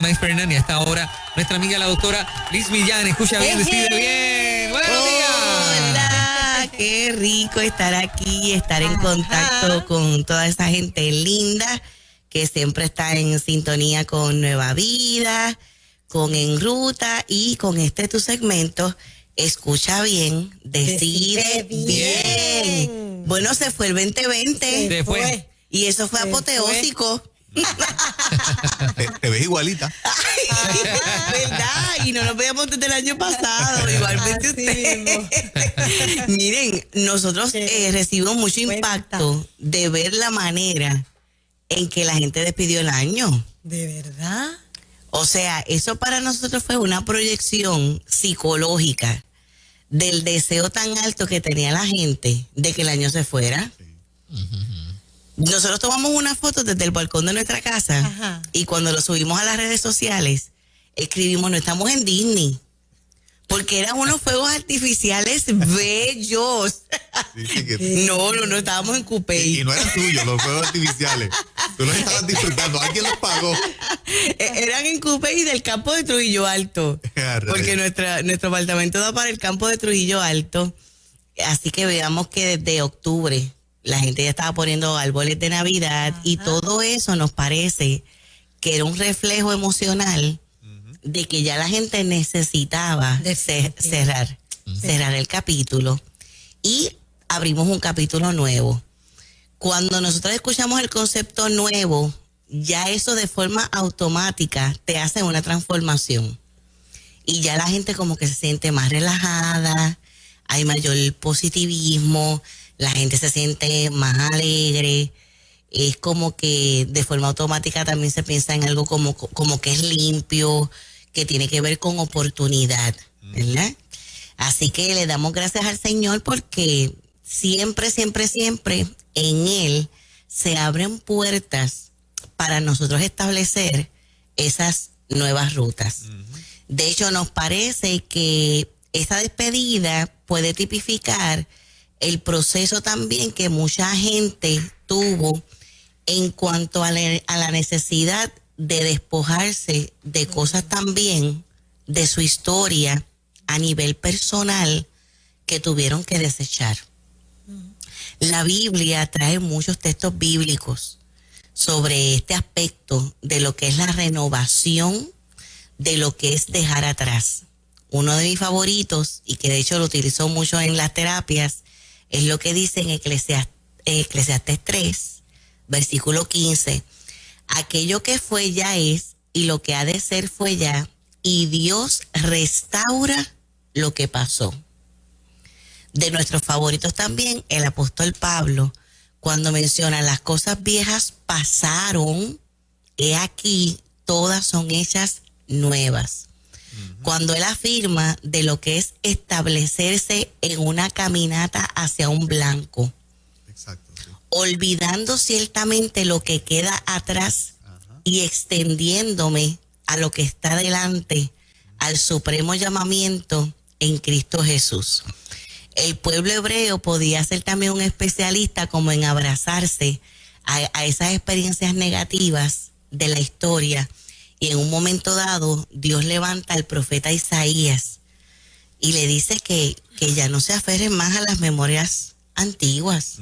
Maíz Fernán, y hasta ahora nuestra amiga la doctora Liz Millán. Escucha bien, decide bien. ¡Buenos días! Hola, qué rico estar aquí, estar en contacto con toda esa gente linda que siempre está en sintonía con Nueva Vida, con En Ruta y con tu segmento. Escucha bien, decide bien. Bueno, se fue el 2020. Se fue. Y eso fue apoteósico. Te ves igualita. ¿Verdad? Y no nos veíamos desde el año pasado. Igualmente usted. Miren, nosotros recibimos mucho impacto de ver la manera en que la gente despidió el año. ¿De verdad? O sea, eso para nosotros fue una proyección psicológica del deseo tan alto que tenía la gente de que el año se fuera. Nosotros tomamos una foto desde el balcón de nuestra casa y cuando lo subimos a las redes sociales, escribimos, no estamos en Disney, porque eran unos fuegos artificiales bellos. No, estábamos en Coupey. Y no eran tuyos los fuegos artificiales. Tú los estabas disfrutando. ¿Alguien los pagó? Eran en Coupey y del campo de Trujillo Alto, porque nuestro apartamento da para el campo de Trujillo Alto. Así que veamos que desde octubre la gente ya estaba poniendo árboles de Navidad y todo eso nos parece que era un reflejo emocional de que ya la gente necesitaba cerrar el capítulo y abrimos un capítulo nuevo. Cuando nosotros escuchamos el concepto nuevo, ya eso de forma automática te hace una transformación y ya la gente como que se siente más relajada, hay mayor positivismo, la gente se siente más alegre, es como que de forma automática también se piensa en algo como que es limpio, que tiene que ver con oportunidad, ¿verdad? Así que le damos gracias al Señor porque siempre en Él se abren puertas para nosotros establecer esas nuevas rutas. De hecho, nos parece que esa despedida puede tipificar el proceso también que mucha gente tuvo en cuanto a la necesidad de despojarse de cosas también de su historia a nivel personal que tuvieron que desechar. La Biblia trae muchos textos bíblicos sobre este aspecto de lo que es la renovación, de lo que es dejar atrás. Uno de mis favoritos, y que de hecho lo utilizo mucho en las terapias, es lo que dice en Eclesiastés 3, versículo 15. Aquello que fue ya es, y lo que ha de ser fue ya, y Dios restaura lo que pasó. De nuestros favoritos también, el apóstol Pablo, cuando menciona las cosas viejas pasaron, he aquí, todas son hechas nuevas. Cuando él afirma de lo que es establecerse en una caminata hacia un blanco. Exacto, sí. Olvidando ciertamente lo que queda atrás y extendiéndome a lo que está delante, al supremo llamamiento en Cristo Jesús. El pueblo hebreo podía ser también un especialista como en abrazarse a esas experiencias negativas de la historia. Y en un momento dado, Dios levanta al profeta Isaías y le dice que ya no se aferren más a las memorias antiguas,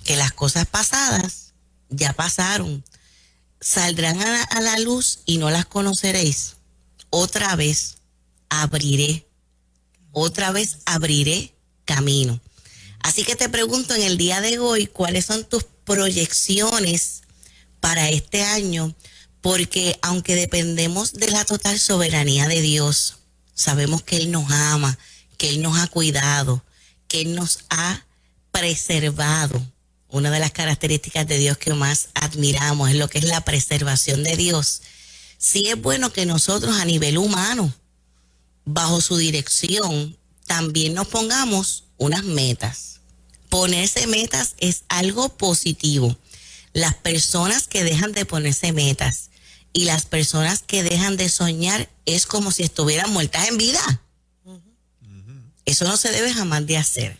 que las cosas pasadas ya pasaron, saldrán a la luz y no las conoceréis. Otra vez abriré camino. Así que te pregunto en el día de hoy, ¿cuáles son tus proyecciones para este año? Porque aunque dependemos de la total soberanía de Dios, sabemos que Él nos ama, que Él nos ha cuidado, que Él nos ha preservado. Una de las características de Dios que más admiramos es lo que es la preservación de Dios. Sí es bueno que nosotros a nivel humano, bajo su dirección, también nos pongamos unas metas. Ponerse metas es algo positivo. Las personas que dejan de ponerse metas y las personas que dejan de soñar es como si estuvieran muertas en vida. Eso no se debe jamás de hacer.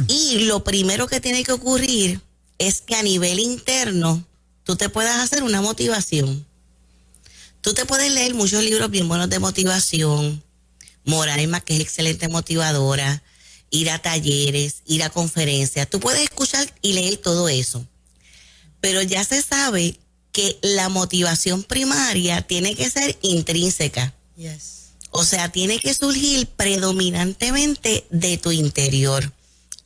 Y lo primero que tiene que ocurrir es que a nivel interno tú te puedas hacer una motivación. Tú te puedes leer muchos libros bien buenos de motivación, Moraima, que es excelente motivadora, ir a talleres, ir a conferencias. Tú puedes escuchar y leer todo eso. Pero ya se sabe que la motivación primaria tiene que ser intrínseca. Yes. O sea, tiene que surgir predominantemente de tu interior.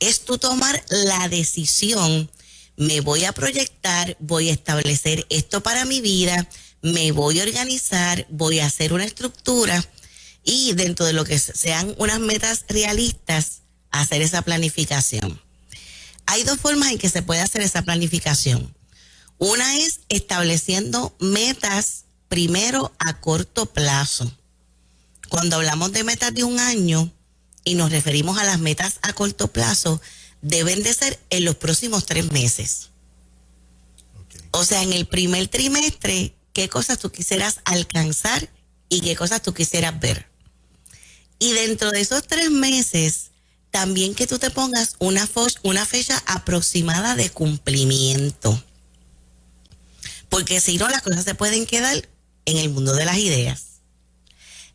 Es tú tomar la decisión, me voy a proyectar, voy a establecer esto para mi vida, me voy a organizar, voy a hacer una estructura y dentro de lo que sean unas metas realistas, hacer esa planificación. Hay dos formas en que se puede hacer esa planificación. Una es estableciendo metas primero a corto plazo. Cuando hablamos de metas de un año y nos referimos a las metas a corto plazo, deben de ser en los próximos 3 meses. Okay. O sea, en el primer trimestre, qué cosas tú quisieras alcanzar y qué cosas tú quisieras ver. Y dentro de esos 3 meses, también que tú te pongas una fecha aproximada de cumplimiento. Porque si no, las cosas se pueden quedar en el mundo de las ideas.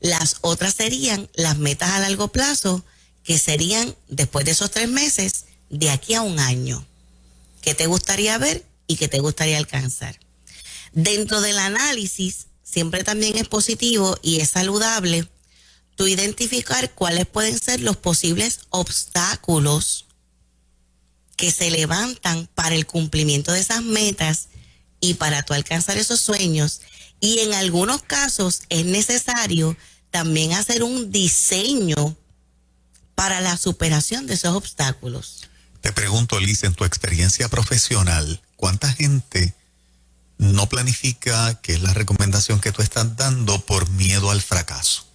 Las otras serían las metas a largo plazo, que serían después de esos 3 meses, de aquí a un año. ¿Qué te gustaría ver y qué te gustaría alcanzar? Dentro del análisis, siempre también es positivo y es saludable tú identificar cuáles pueden ser los posibles obstáculos que se levantan para el cumplimiento de esas metas y para tú alcanzar esos sueños. Y en algunos casos es necesario también hacer un diseño para la superación de esos obstáculos. Te pregunto, Liz, en tu experiencia profesional, ¿cuánta gente no planifica, que es la recomendación que tú estás dando, por miedo al fracaso?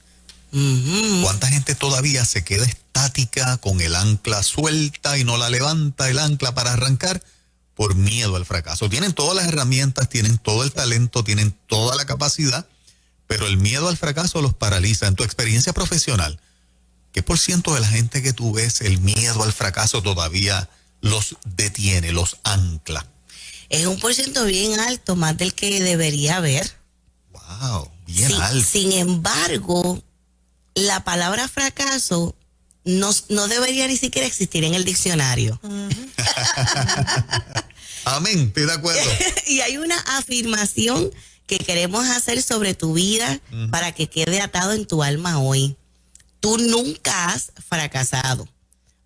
Uh-huh. ¿Cuánta gente todavía se queda estática con el ancla suelta y no la levanta el ancla para arrancar por miedo al fracaso? Tienen todas las herramientas, tienen todo el talento, tienen toda la capacidad, pero el miedo al fracaso los paraliza. En tu experiencia profesional, ¿qué por ciento de la gente que tú ves, el miedo al fracaso todavía los detiene, los ancla? Es un porcentaje bien alto, más del que debería haber. Wow, bien alto. Sin embargo, la palabra fracaso no debería ni siquiera existir en el diccionario. Amén, estoy de acuerdo. Y hay una afirmación que queremos hacer sobre tu vida para que quede atado en tu alma hoy. Tú nunca has fracasado.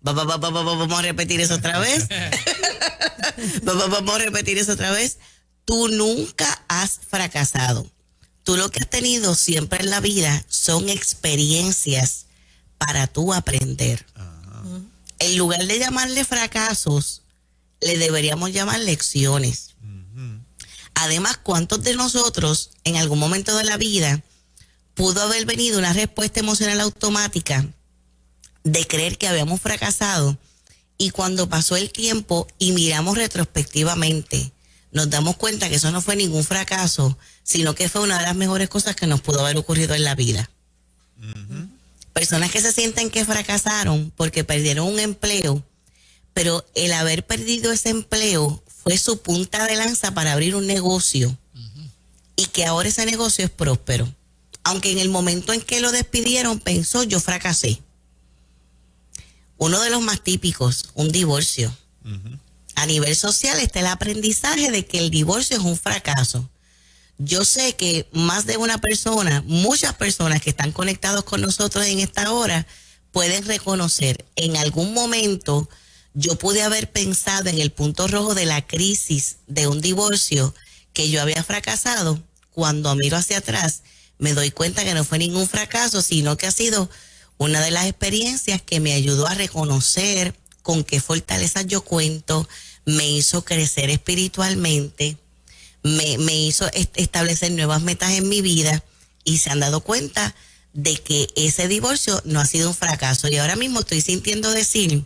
Vamos a repetir eso otra vez. Vamos a repetir eso otra vez. Tú nunca has fracasado. Tú lo que has tenido siempre en la vida son experiencias para tú aprender. En lugar de llamarle fracasos, le deberíamos llamar lecciones. Además, ¿cuántos de nosotros en algún momento de la vida pudo haber venido una respuesta emocional automática de creer que habíamos fracasado, y cuando pasó el tiempo y miramos retrospectivamente, nos damos cuenta que eso no fue ningún fracaso, sino que fue una de las mejores cosas que nos pudo haber ocurrido en la vida? Personas que se sienten que fracasaron porque perdieron un empleo, pero el haber perdido ese empleo fue su punta de lanza para abrir un negocio, y que ahora ese negocio es próspero. Aunque en el momento en que lo despidieron pensó, yo fracasé. Uno de los más típicos, un divorcio. A nivel social está el aprendizaje de que el divorcio es un fracaso. Yo sé que más de una persona, muchas personas que están conectados con nosotros en esta hora, pueden reconocer, en algún momento yo pude haber pensado en el punto rojo de la crisis de un divorcio, que yo había fracasado. Cuando miro hacia atrás, me doy cuenta que no fue ningún fracaso, sino que ha sido una de las experiencias que me ayudó a reconocer con qué fortalezas yo cuento, me hizo crecer espiritualmente, me hizo establecer nuevas metas en mi vida, y se han dado cuenta de que ese divorcio no ha sido un fracaso. Y ahora mismo estoy sintiendo decir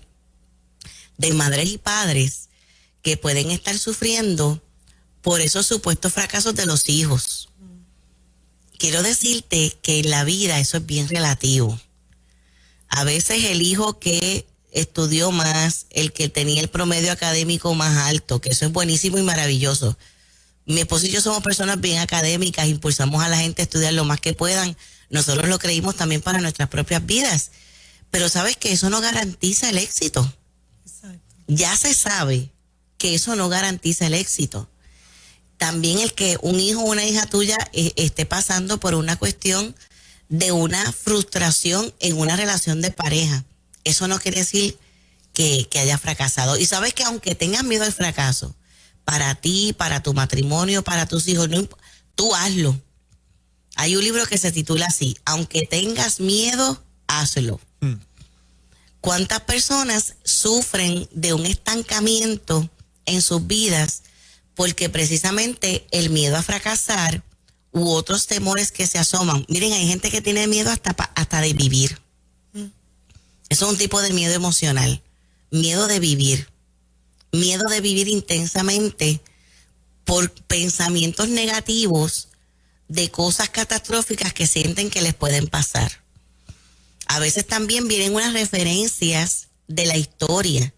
de madres y padres que pueden estar sufriendo por esos supuestos fracasos de los hijos. Quiero decirte que en la vida eso es bien relativo. A veces el hijo que estudió más, el que tenía el promedio académico más alto, que eso es buenísimo y maravilloso, Mi esposo y yo somos personas bien académicas, impulsamos a la gente a estudiar lo más que puedan. Nosotros lo creímos también para nuestras propias vidas. Pero sabes que eso no garantiza el éxito. Exacto. Ya se sabe que eso no garantiza el éxito. También el que un hijo o una hija tuya esté pasando por una cuestión de una frustración en una relación de pareja, eso no quiere decir que haya fracasado. Y sabes que aunque tengas miedo al fracaso, para ti, para tu matrimonio, para tus hijos, tú hazlo. Hay un libro que se titula así, aunque tengas miedo, hazlo. ¿Cuántas personas sufren de un estancamiento en sus vidas porque precisamente el miedo a fracasar u otros temores que se asoman? Miren, hay gente que tiene miedo hasta de vivir. Eso es un tipo de miedo emocional. Miedo de vivir. Miedo de vivir intensamente por pensamientos negativos de cosas catastróficas que sienten que les pueden pasar. A veces también vienen unas referencias de la historia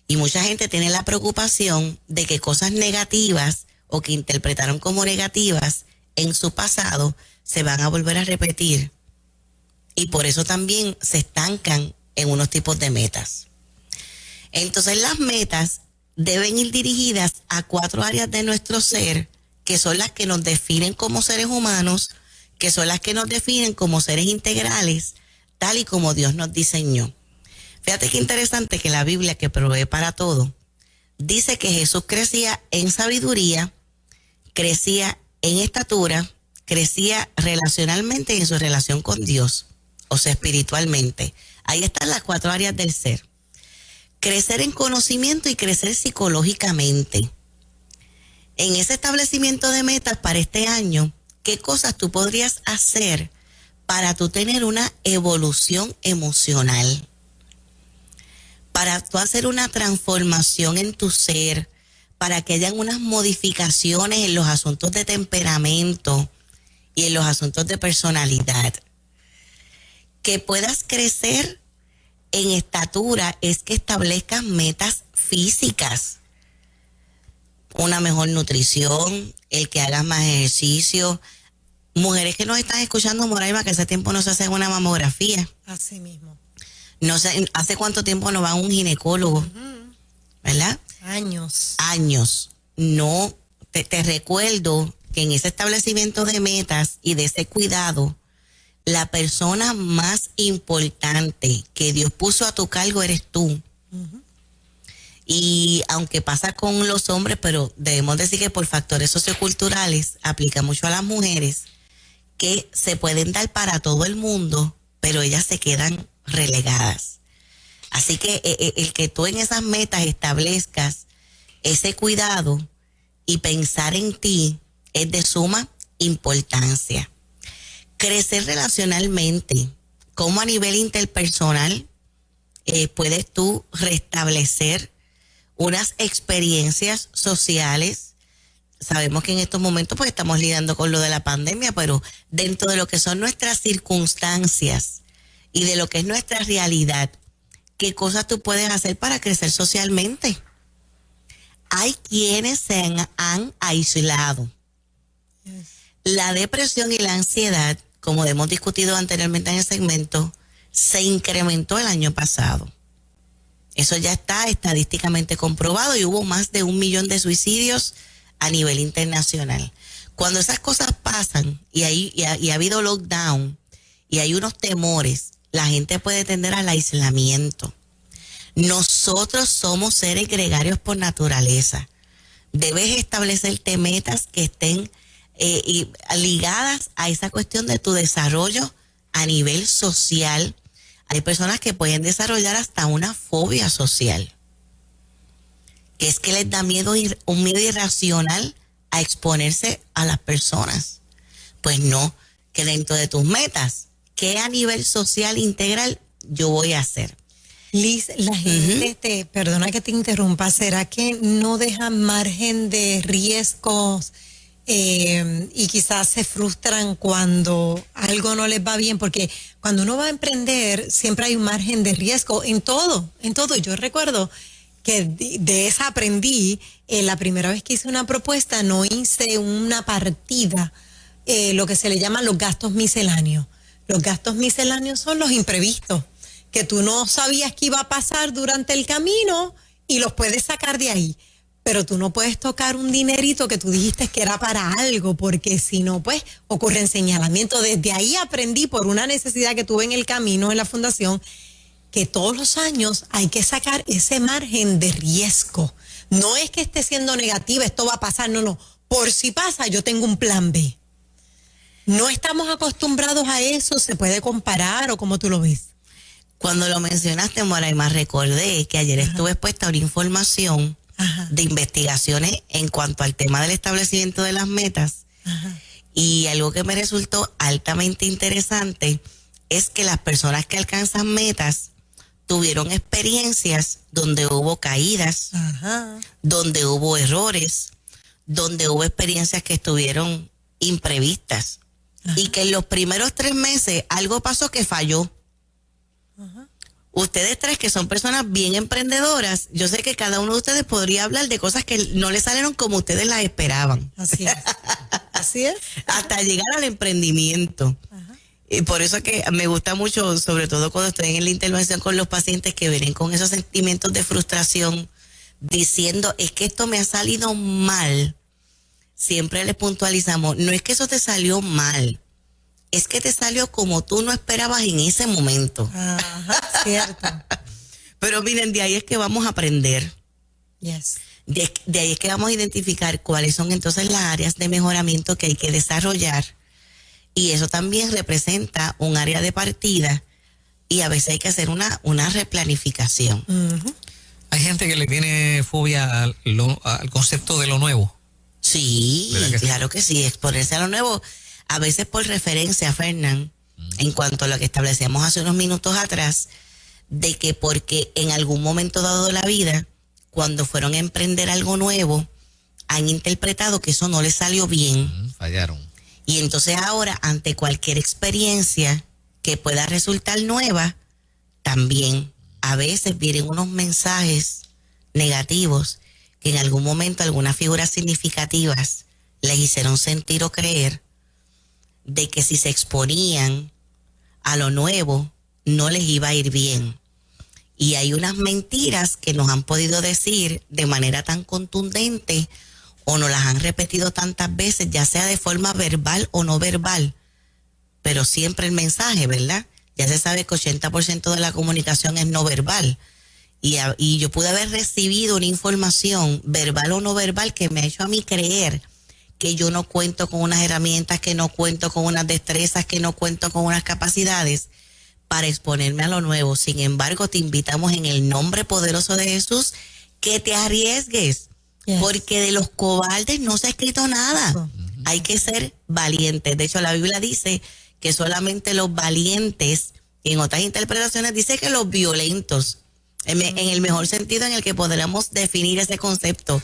y mucha gente tiene la preocupación de que cosas negativas o que interpretaron como negativas en su pasado se van a volver a repetir, y por eso también se estancan en unos tipos de metas. Entonces las metas deben ir dirigidas a 4 áreas de nuestro ser, que son las que nos definen como seres humanos, que son las que nos definen como seres integrales, tal y como Dios nos diseñó. Fíjate qué interesante que la Biblia, que provee para todo, dice que Jesús crecía en sabiduría, crecía en estatura, crecía relacionalmente en su relación con Dios, o sea, espiritualmente. Ahí están las 4 áreas del ser. Crecer en conocimiento y crecer psicológicamente. En ese establecimiento de metas para este año, ¿qué cosas tú podrías hacer para tú tener una evolución emocional? Para tú hacer una transformación en tu ser, para que hayan unas modificaciones en los asuntos de temperamento y en los asuntos de personalidad. Que puedas crecer en estatura es que establezcas metas físicas. Una mejor nutrición, el que hagas más ejercicio. Mujeres que nos están escuchando, Moraima, que hace tiempo no se hace una mamografía. Así mismo. No sé, ¿hace cuánto tiempo no va a un ginecólogo? ¿Verdad? Años. No, te recuerdo que en ese establecimiento de metas y de ese cuidado, la persona más importante que Dios puso a tu cargo eres tú. Y aunque pasa con los hombres, pero debemos decir que por factores socioculturales aplica mucho a las mujeres, que se pueden dar para todo el mundo, pero ellas se quedan relegadas. Así que el que tú en esas metas establezcas ese cuidado y pensar en ti es de suma importancia. Crecer relacionalmente, cómo a nivel interpersonal puedes tú restablecer unas experiencias sociales. Sabemos que en estos momentos pues estamos lidiando con lo de la pandemia, pero dentro de lo que son nuestras circunstancias y de lo que es nuestra realidad, ¿qué cosas tú puedes hacer para crecer socialmente? Hay quienes se han aislado. La depresión y la ansiedad, como hemos discutido anteriormente en el segmento, se incrementó el año pasado. Eso ya está estadísticamente comprobado y hubo más de 1 millón de suicidios a nivel internacional. Cuando esas cosas pasan y ha habido lockdown y hay unos temores, la gente puede tender al aislamiento. Nosotros somos seres gregarios por naturaleza. Debes establecerte metas que estén ligadas a esa cuestión de tu desarrollo a nivel social. Hay personas que pueden desarrollar hasta una fobia social, que es que les da miedo, un miedo irracional a exponerse a las personas. Pues no, que dentro de tus metas, ¿qué a nivel social integral yo voy a hacer? Liz, la gente, perdona que te interrumpa, ¿será que no deja margen de riesgos y quizás se frustran cuando algo no les va bien? Porque cuando uno va a emprender siempre hay un margen de riesgo en todo. Yo recuerdo que de esa aprendí. La primera vez que hice una propuesta no hice una partida, lo que se le llaman los gastos misceláneos. Los gastos misceláneos son los imprevistos, que tú no sabías que iba a pasar durante el camino y los puedes sacar de ahí. Pero tú no puedes tocar un dinerito que tú dijiste que era para algo, porque si no, pues ocurren señalamientos. Desde ahí aprendí, por una necesidad que tuve en el camino en la fundación, que todos los años hay que sacar ese margen de riesgo. No es que esté siendo negativa, esto va a pasar, no. Por si pasa, yo tengo un plan B. No estamos acostumbrados a eso, se puede comparar o como tú lo ves. Cuando lo mencionaste, Moraima, recordé que ayer estuve expuesta a una información de investigaciones en cuanto al tema del establecimiento de las metas. Y algo que me resultó altamente interesante es que las personas que alcanzan metas tuvieron experiencias donde hubo caídas, donde hubo errores, donde hubo experiencias que estuvieron imprevistas. Y que en los primeros 3 meses algo pasó que falló. Ustedes 3 que son personas bien emprendedoras, yo sé que cada uno de ustedes podría hablar de cosas que no les salieron como ustedes las esperaban. Así es. Así es. Hasta llegar al emprendimiento. Y por eso que me gusta mucho, sobre todo cuando estoy en la intervención con los pacientes que vienen con esos sentimientos de frustración, diciendo, es que esto me ha salido mal. Siempre les puntualizamos, no es que eso te salió mal, es que te salió como tú no esperabas en ese momento. Cierto. Pero miren, de ahí es que vamos a aprender. Yes. De ahí es que vamos a identificar cuáles son entonces las áreas de mejoramiento que hay que desarrollar. Y eso también representa un área de partida y a veces hay que hacer una replanificación. Hay gente que le tiene fobia al concepto de lo nuevo. Sí, claro que sí, exponerse a lo nuevo. A veces por referencia, Fernán, en cuanto a lo que establecíamos hace unos minutos atrás, de que porque en algún momento dado de la vida, cuando fueron a emprender algo nuevo, han interpretado que eso no les salió bien. Fallaron. Y entonces ahora, ante cualquier experiencia que pueda resultar nueva, también a veces vienen unos mensajes negativos que en algún momento algunas figuras significativas les hicieron sentir o creer de que si se exponían a lo nuevo, no les iba a ir bien. Y hay unas mentiras que nos han podido decir de manera tan contundente o nos las han repetido tantas veces, ya sea de forma verbal o no verbal, pero siempre el mensaje, ¿verdad? Ya se sabe que 80% de la comunicación es no verbal. Y yo pude haber recibido una información verbal o no verbal que me ha hecho a mí creer que yo no cuento con unas herramientas, que no cuento con unas destrezas, que no cuento con unas capacidades para exponerme a lo nuevo. Sin embargo, te invitamos en el nombre poderoso de Jesús que te arriesgues, porque de los cobardes no se ha escrito nada. Hay que ser valientes. De hecho, la Biblia dice que solamente los valientes, y en otras interpretaciones dice que los violentos, en el mejor sentido en el que podríamos definir ese concepto,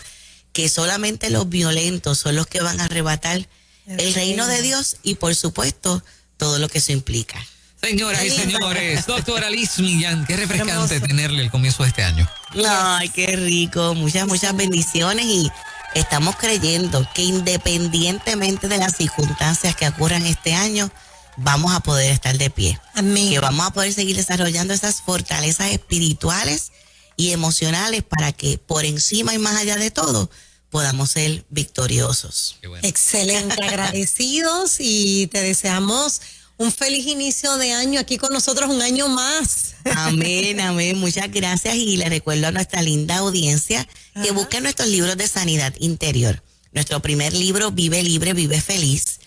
que solamente los violentos son los que van a arrebatar el reino de Dios y, por supuesto, todo lo que eso implica. Señoras y señores, doctora Liz Millán, qué refrescante tenerle el comienzo de este año. Ay, qué rico, muchas bendiciones, y estamos creyendo que independientemente de las circunstancias que ocurran este año, vamos a poder estar de pie. Amén. Que vamos a poder seguir desarrollando esas fortalezas espirituales y emocionales para que por encima y más allá de todo podamos ser victoriosos. Qué bueno. Excelente, agradecidos, y te deseamos un feliz inicio de año aquí con nosotros, un año más. Amén, amén. Muchas gracias, y le recuerdo a nuestra linda audiencia que busquen nuestros libros de sanidad interior. Nuestro primer libro, Vive Libre, Vive Feliz.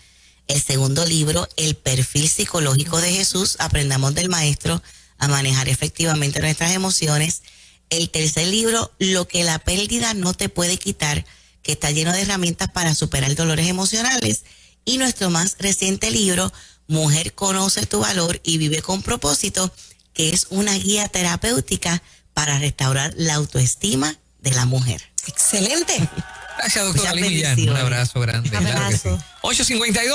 El segundo libro, El Perfil Psicológico de Jesús. Aprendamos del Maestro a manejar efectivamente nuestras emociones. El tercer libro, Lo que la pérdida no te puede quitar, que está lleno de herramientas para superar dolores emocionales. Y nuestro más reciente libro, Mujer, conoce tu valor y vive con propósito, que es una guía terapéutica para restaurar la autoestima de la mujer. Excelente. Gracias, doctora Muchas Liz Millán. Un bendiciones. abrazo grande. Claro que sí. Abrazo. 8:52.